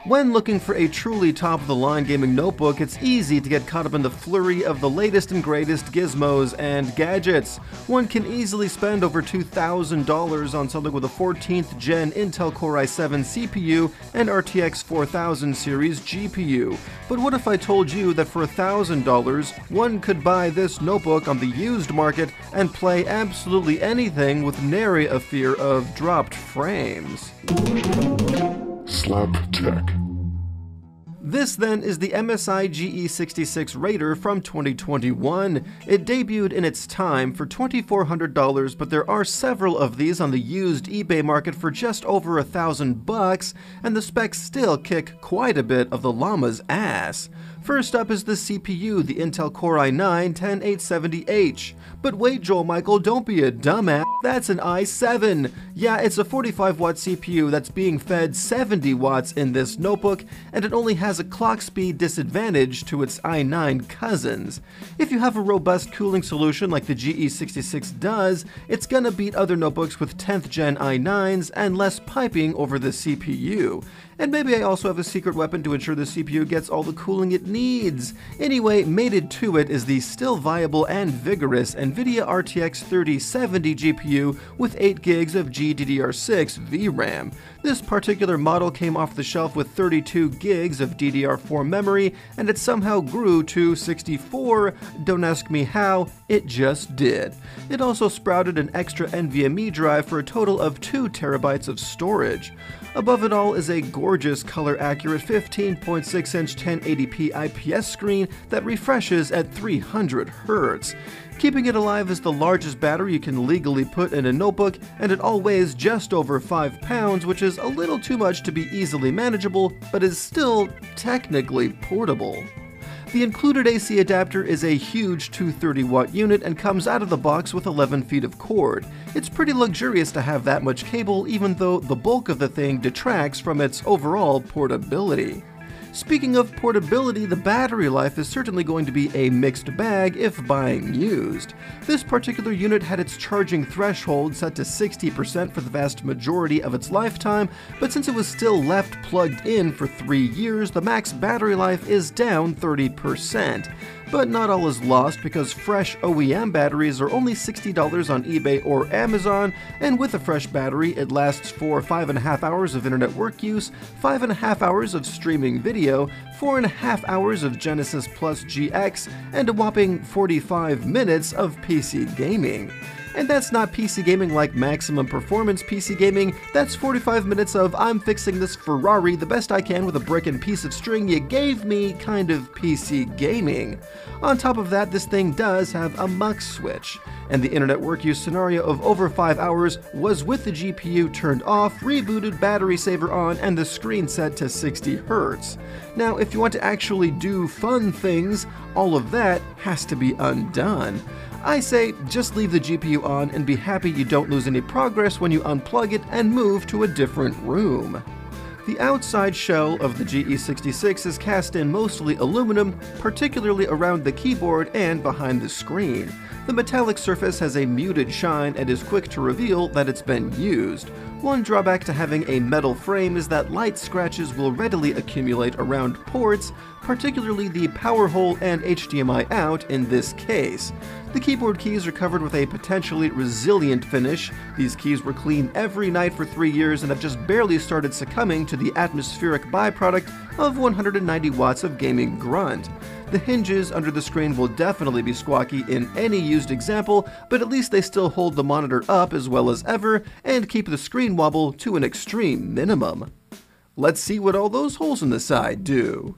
When looking for a truly top-of-the-line gaming notebook, it's easy to get caught up in the flurry of the latest and greatest gizmos and gadgets. One can easily spend over $2,000 on something with a 14th gen Intel Core i7 CPU and RTX 4000 series GPU. But what if I told you that for $1,000, one could buy this notebook on the used market and play absolutely anything with nary a fear of dropped frames? Slap Tech. This then is the MSI GE66 Raider from 2021. It debuted in its time for $2,400, but there are several of these on the used eBay market for just over $1,000, and the specs still kick quite a bit of the llama's ass. First up is the CPU, the Intel Core i9-10870H. But wait, Joel Michael, don't be a dumbass, that's an i7. Yeah, it's a 45-watt CPU that's being fed 70 watts in this notebook, and it only has a clock speed disadvantage to its i9 cousins. If you have a robust cooling solution like the GE66 does, it's gonna beat other notebooks with 10th gen i9s and less piping over the CPU. And maybe I also have a secret weapon to ensure the CPU gets all the cooling it needs. Anyway, mated to it is the still viable and vigorous Nvidia RTX 3070 GPU with 8 gigs of GDDR6 VRAM. This particular model came off the shelf with 32 gigs of DDR4 memory, and it somehow grew to 64. Don't ask me how, it just did. It also sprouted an extra NVMe drive for a total of 2 terabytes of storage. Above it all is a gorgeous color-accurate 15.6-inch 1080p IPS screen that refreshes at 300 Hz. Keeping it alive is the largest battery you can legally put in a notebook, and it all weighs just over 5 pounds, which is a little too much to be easily manageable, but is still technically portable. The included AC adapter is a huge 230-watt unit and comes out of the box with 11 feet of cord. It's pretty luxurious to have that much cable, even though the bulk of the thing detracts from its overall portability. Speaking of portability, the battery life is certainly going to be a mixed bag if buying used. This particular unit had its charging threshold set to 60% for the vast majority of its lifetime, but since it was still left plugged in for 3 years, the max battery life is down 30%. But not all is lost, because fresh OEM batteries are only $60 on eBay or Amazon, and with a fresh battery it lasts for 5.5 hours of internet work use, 5.5 hours of streaming video, 4.5 hours of Genesis Plus GX, and a whopping 45 minutes of PC gaming. And that's not PC gaming like maximum performance PC gaming, that's 45 minutes of I'm fixing this Ferrari the best I can with a brick and piece of string you gave me kind of PC gaming. On top of that, this thing does have a mux switch, and the internet work use scenario of over 5 hours was with the GPU turned off, rebooted, battery saver on, and the screen set to 60 Hz. Now, if you want to actually do fun things, all of that has to be undone. I say just leave the GPU on and be happy you don't lose any progress when you unplug it and move to a different room. The outside shell of the GE66 is cast in mostly aluminum, particularly around the keyboard and behind the screen. The metallic surface has a muted shine and is quick to reveal that it's been used. One drawback to having a metal frame is that light scratches will readily accumulate around ports, particularly the power hole and HDMI out in this case. The keyboard keys are covered with a potentially resilient finish. These keys were cleaned every night for 3 years and have just barely started succumbing to the atmospheric byproduct of 190 watts of gaming grunt. The hinges under the screen will definitely be squawky in any used example, but at least they still hold the monitor up as well as ever and keep the screen wobble to an extreme minimum. Let's see what all those holes in the side do.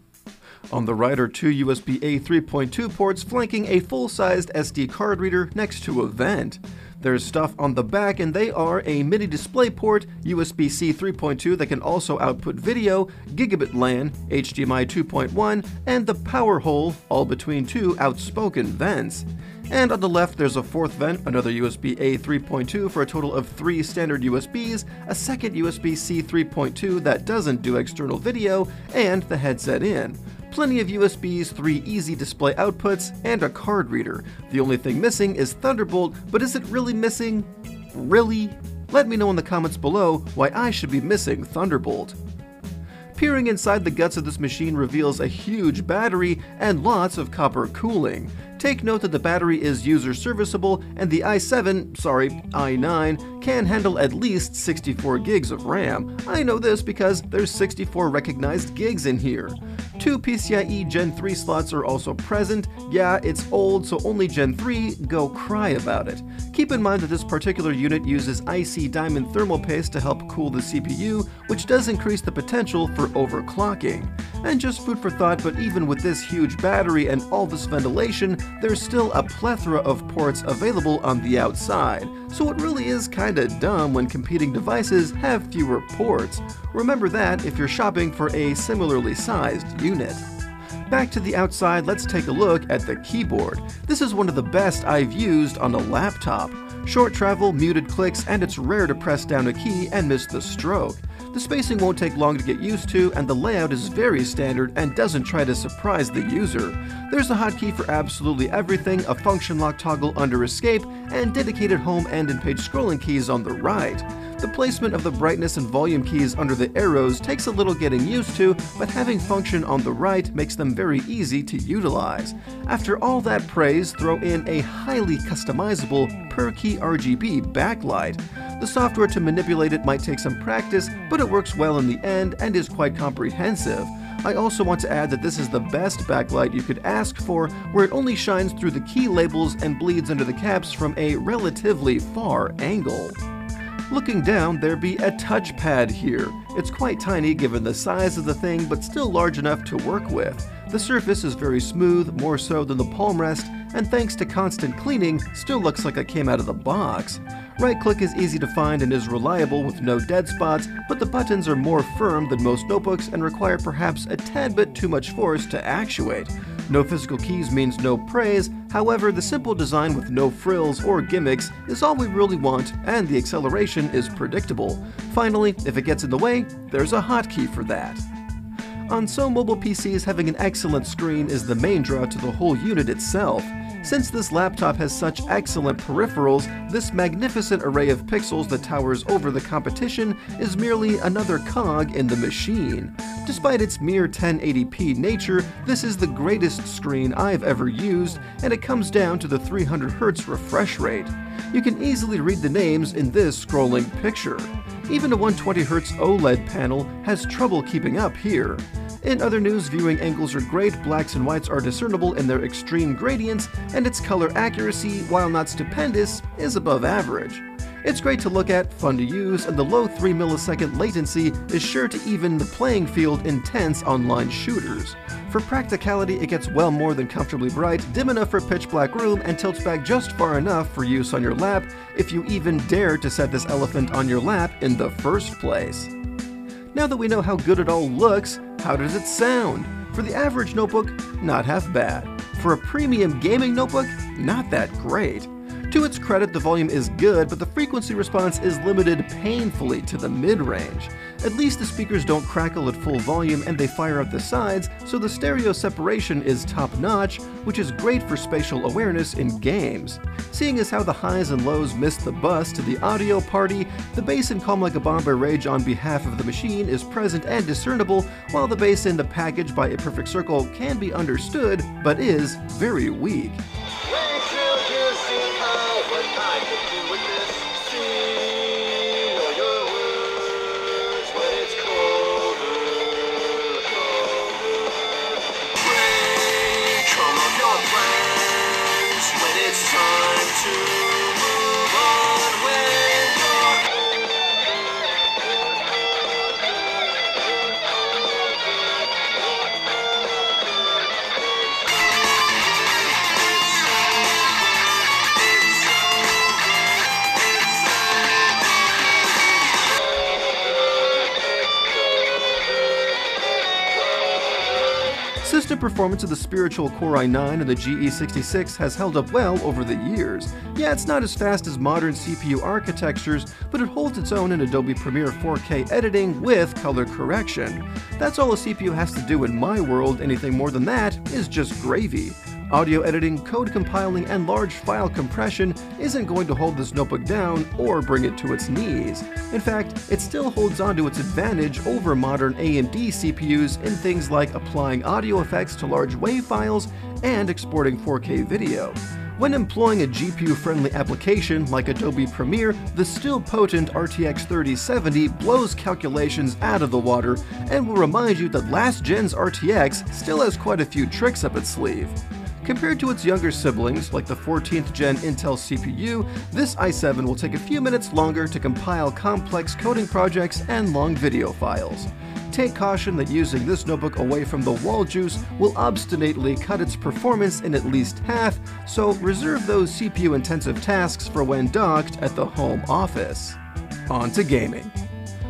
On the right are 2 USB-A 3.2 ports flanking a full-sized SD card reader next to a vent. There's stuff on the back, and they are a mini display port, USB-C 3.2 that can also output video, gigabit LAN, HDMI 2.1, and the power hole, all between 2 outspoken vents. And on the left there's a 4th vent, another USB-A 3.2 for a total of 3 standard USBs, a second USB-C 3.2 that doesn't do external video, and the headset in. Plenty of USBs, 3 easy display outputs, and a card reader. The only thing missing is Thunderbolt, but is it really missing? Really? Let me know in the comments below why I should be missing Thunderbolt. Peering inside the guts of this machine reveals a huge battery and lots of copper cooling. Take note that the battery is user serviceable and the i9 can handle at least 64 gigs of RAM. I know this because there's 64 recognized gigs in here. 2 PCIe Gen 3 slots are also present. Yeah, it's old, so only Gen 3, go cry about it. Keep in mind that this particular unit uses icy diamond thermal paste to help cool the CPU, which does increase the potential for overclocking. And just food for thought, but even with this huge battery and all this ventilation, there's still a plethora of ports available on the outside. So it really is kinda dumb when competing devices have fewer ports. Remember that if you're shopping for a similarly sized unit. Back to the outside, let's take a look at the keyboard. This is one of the best I've used on a laptop. Short travel, muted clicks, and it's rare to press down a key and miss the stroke. The spacing won't take long to get used to, and the layout is very standard and doesn't try to surprise the user. There's a hotkey for absolutely everything, a function lock toggle under escape, and dedicated home and in-page scrolling keys on the right. The placement of the brightness and volume keys under the arrows takes a little getting used to, but having function on the right makes them very easy to utilize. After all that praise, throw in a highly customizable per-key RGB backlight. The software to manipulate it might take some practice, but it works well in the end and is quite comprehensive. I also want to add that this is the best backlight you could ask for, where it only shines through the key labels and bleeds under the caps from a relatively far angle. Looking down, there be a touchpad here. It's quite tiny given the size of the thing, but still large enough to work with. The surface is very smooth, more so than the palm rest, and thanks to constant cleaning, still looks like it came out of the box. Right-click is easy to find and is reliable with no dead spots, but the buttons are more firm than most notebooks and require perhaps a tad bit too much force to actuate. No physical keys means no praise, however, the simple design with no frills or gimmicks is all we really want, and the acceleration is predictable. Finally, if it gets in the way, there's a hotkey for that. On some mobile PCs, having an excellent screen is the main draw to the whole unit itself. Since this laptop has such excellent peripherals, this magnificent array of pixels that towers over the competition is merely another cog in the machine. Despite its mere 1080p nature, this is the greatest screen I've ever used, and it comes down to the 300Hz refresh rate. You can easily read the names in this scrolling picture. Even a 120Hz OLED panel has trouble keeping up here. In other news, viewing angles are great, blacks and whites are discernible in their extreme gradients, and its color accuracy, while not stupendous, is above average. It's great to look at, fun to use, and the low 3 millisecond latency is sure to even the playing field in tense online shooters. For practicality, it gets well more than comfortably bright, dim enough for a pitch black room, and tilts back just far enough for use on your lap, if you even dare to set this elephant on your lap in the first place. Now that we know how good it all looks, how does it sound? For the average notebook, not half bad. For a premium gaming notebook, not that great. To its credit, the volume is good, but the frequency response is limited painfully to the mid-range. At least the speakers don't crackle at full volume and they fire out the sides, so the stereo separation is top-notch, which is great for spatial awareness in games. Seeing as how the highs and lows missed the bus to the audio party, the bass in Calm Like a Bomb by Rage on behalf of the machine is present and discernible, while the bass in The Package by A Perfect Circle can be understood, but is very weak. System performance of the spiritual Core i9 and the GE66 has held up well over the years. Yeah, it's not as fast as modern CPU architectures, but it holds its own in Adobe Premiere 4K editing with color correction. That's all a CPU has to do in my world. Anything more than that is just gravy. Audio editing, code compiling, and large file compression isn't going to hold this notebook down or bring it to its knees. In fact, it still holds on to its advantage over modern AMD CPUs in things like applying audio effects to large WAV files and exporting 4K video. When employing a GPU-friendly application like Adobe Premiere, the still potent RTX 3070 blows calculations out of the water and will remind you that last gen's RTX still has quite a few tricks up its sleeve. Compared to its younger siblings, like the 14th gen Intel CPU, this i7 will take a few minutes longer to compile complex coding projects and long video files. Take caution that using this notebook away from the wall juice will obstinately cut its performance in at least half, so reserve those CPU-intensive tasks for when docked at the home office. On to gaming.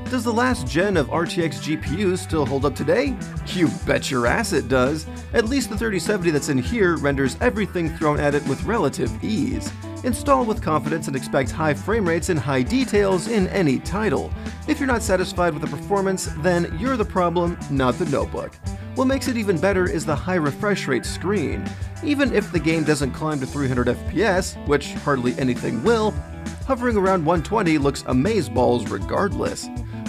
Does the last gen of RTX GPUs still hold up today? You bet your ass it does. At least the 3070 that's in here renders everything thrown at it with relative ease. Install with confidence and expect high frame rates and high details in any title. If you're not satisfied with the performance, then you're the problem, not the notebook. What makes it even better is the high refresh rate screen. Even if the game doesn't climb to 300 FPS, which hardly anything will, hovering around 120 looks amazeballs regardless.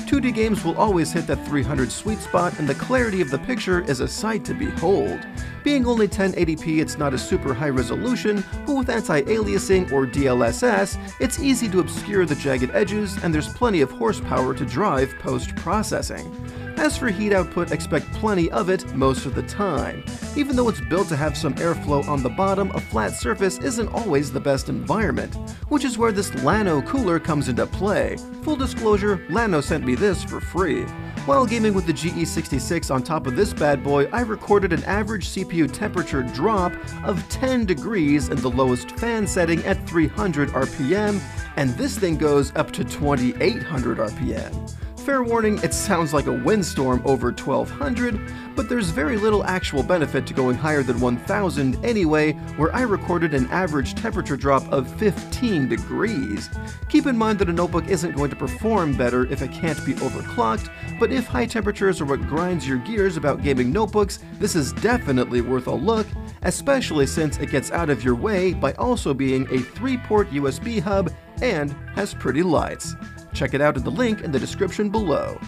2D games will always hit that 300 sweet spot, and the clarity of the picture is a sight to behold. Being only 1080p, it's not a super high resolution, but with anti-aliasing or DLSS, it's easy to obscure the jagged edges, and there's plenty of horsepower to drive post-processing. As for heat output, expect plenty of it most of the time. Even though it's built to have some airflow on the bottom, a flat surface isn't always the best environment, which is where this Llano cooler comes into play. Full disclosure, Llano sent me this for free. While gaming with the GE66 on top of this bad boy, I recorded an average CPU temperature drop of 10 degrees in the lowest fan setting at 300 RPM, and this thing goes up to 2800 RPM. Fair warning, it sounds like a windstorm over 1200, but there's very little actual benefit to going higher than 1000 anyway, where I recorded an average temperature drop of 15 degrees. Keep in mind that a notebook isn't going to perform better if it can't be overclocked, but if high temperatures are what grinds your gears about gaming notebooks, this is definitely worth a look, especially since it gets out of your way by also being a 3-port USB hub and has pretty lights. Check it out at the link in the description below.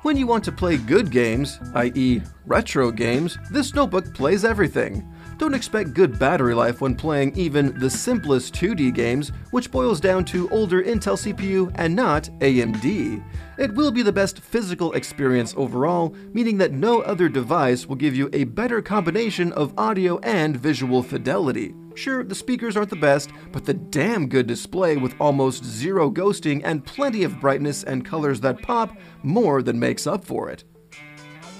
When you want to play good games, i.e. retro games, this notebook plays everything. Don't expect good battery life when playing even the simplest 2D games, which boils down to older Intel CPU and not AMD. It will be the best physical experience overall, meaning that no other device will give you a better combination of audio and visual fidelity. Sure, the speakers aren't the best, but the damn good display with almost zero ghosting and plenty of brightness and colors that pop more than makes up for it.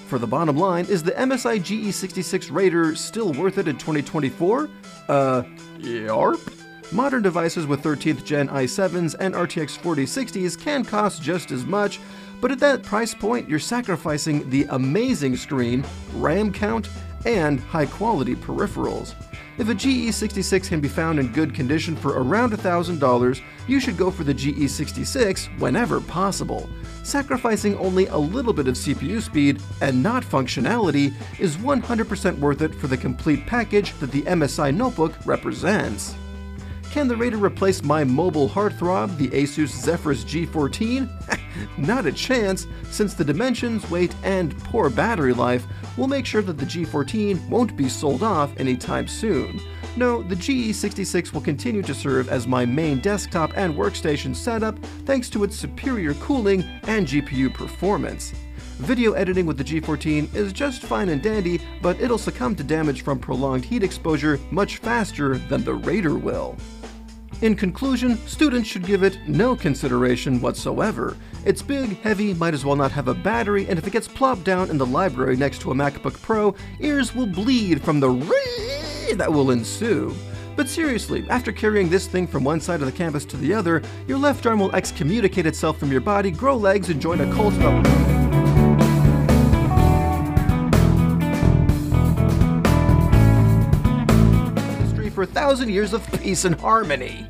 For the bottom line, is the MSI GE66 Raider still worth it in 2024? Yarp. Modern devices with 13th gen i7s and RTX 4060s can cost just as much, but at that price point, you're sacrificing the amazing screen, RAM count, and high-quality peripherals. If a GE66 can be found in good condition for around $1,000, you should go for the GE66 whenever possible. Sacrificing only a little bit of CPU speed and not functionality is 100% worth it for the complete package that the MSI notebook represents. Can the Raider replace my mobile heartthrob, the Asus Zephyrus G14? Not a chance, since the dimensions, weight, and poor battery life will make sure that the G14 won't be sold off anytime soon. No, the GE66 will continue to serve as my main desktop and workstation setup thanks to its superior cooling and GPU performance. Video editing with the G14 is just fine and dandy, but it'll succumb to damage from prolonged heat exposure much faster than the Raider will. In conclusion, students should give it no consideration whatsoever. It's big, heavy, might as well not have a battery, and if it gets plopped down in the library next to a MacBook Pro, ears will bleed from the that will ensue. But seriously, after carrying this thing from one side of the campus to the other, your left arm will excommunicate itself from your body, grow legs, and join a cult for 1,000 years of peace and harmony.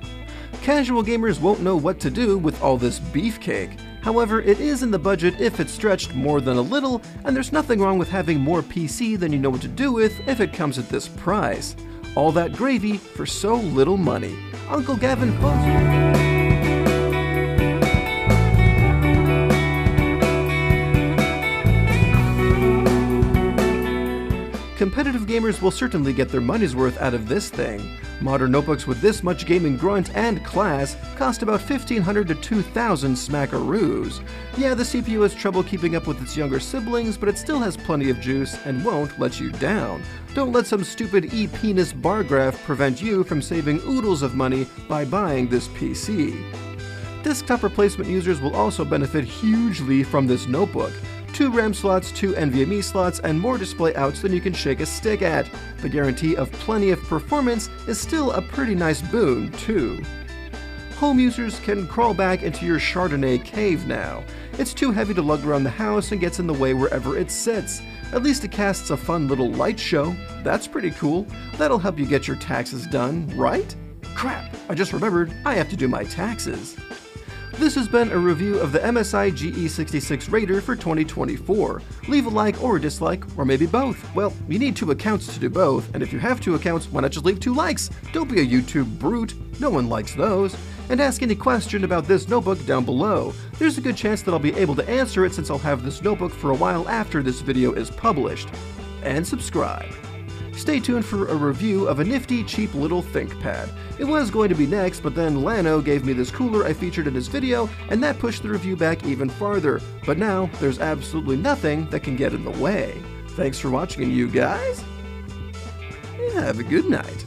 Casual gamers won't know what to do with all this beefcake. However, it is in the budget if it's stretched more than a little, and there's nothing wrong with having more PC than you know what to do with if it comes at this price. All that gravy for so little money. Uncle Gavin Foster. Competitive gamers will certainly get their money's worth out of this thing. Modern notebooks with this much gaming grunt and class cost about $1,500 to $2,000 smackaroos. Yeah, the CPU has trouble keeping up with its younger siblings, but it still has plenty of juice and won't let you down. Don't let some stupid e-penis bar graph prevent you from saving oodles of money by buying this PC. Desktop replacement users will also benefit hugely from this notebook. 2 RAM slots, 2 NVMe slots, and more display outs than you can shake a stick at. The guarantee of plenty of performance is still a pretty nice boon, too. Home users can crawl back into your Chardonnay cave now. It's too heavy to lug around the house and gets in the way wherever it sits. At least it casts a fun little light show. That's pretty cool. That'll help you get your taxes done, right? Crap, I just remembered I have to do my taxes. This has been a review of the MSI GE66 Raider for 2024. Leave a like or a dislike, or maybe both. Well, you need 2 accounts to do both, and if you have 2 accounts, why not just leave 2 likes? Don't be a YouTube brute, no one likes those. And ask any question about this notebook down below. There's a good chance that I'll be able to answer it since I'll have this notebook for a while after this video is published. And subscribe. Stay tuned for a review of a nifty, cheap little ThinkPad. It was going to be next, but then Llano gave me this cooler I featured in his video, and that pushed the review back even farther. But now, there's absolutely nothing that can get in the way. Thanks for watching, you guys. Have a good night.